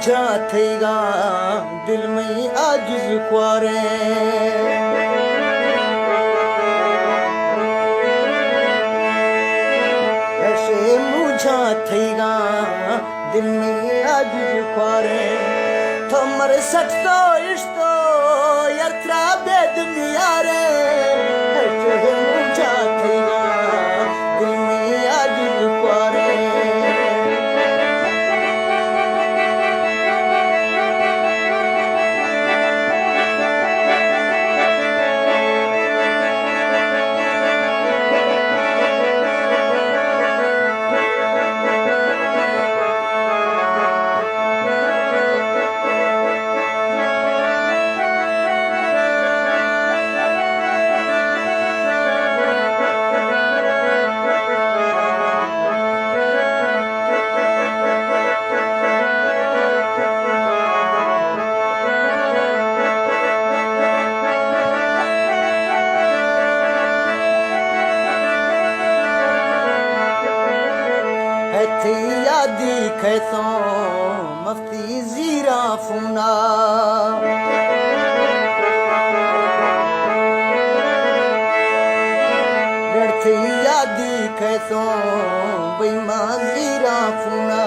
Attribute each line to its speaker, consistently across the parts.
Speaker 1: मुझा थईगा दिल में आजिज़ ख्वारे ऐसे मुझा थईगा दिल में आजिज़ ख्वारे थमर सटतो इश्तो यत्रा बेदुनिया रे ऐसे मुझा थईगा दिल में आजिज़ ख्वारे थी यादी खैसो मफ्ती जीरा फूना थी यादी खैसो बेमा जीरा फूना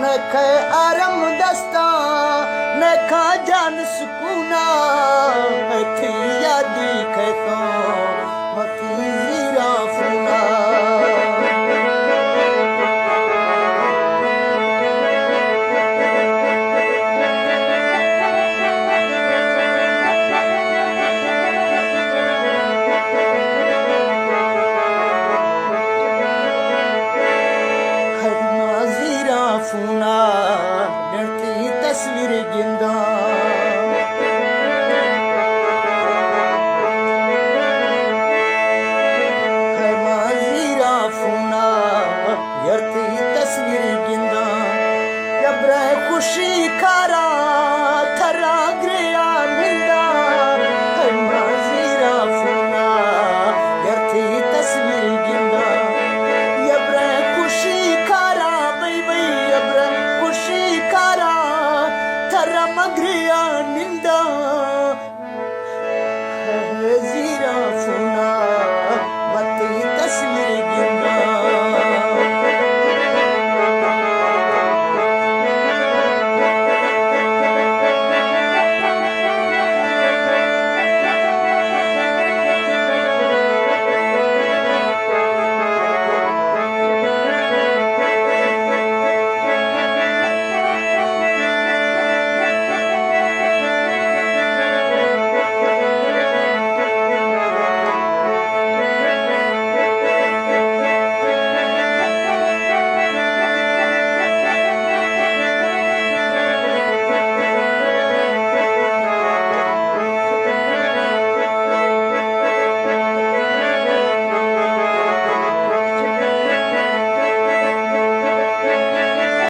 Speaker 1: न खे आरम दस्ता न खा जान सुकूना थी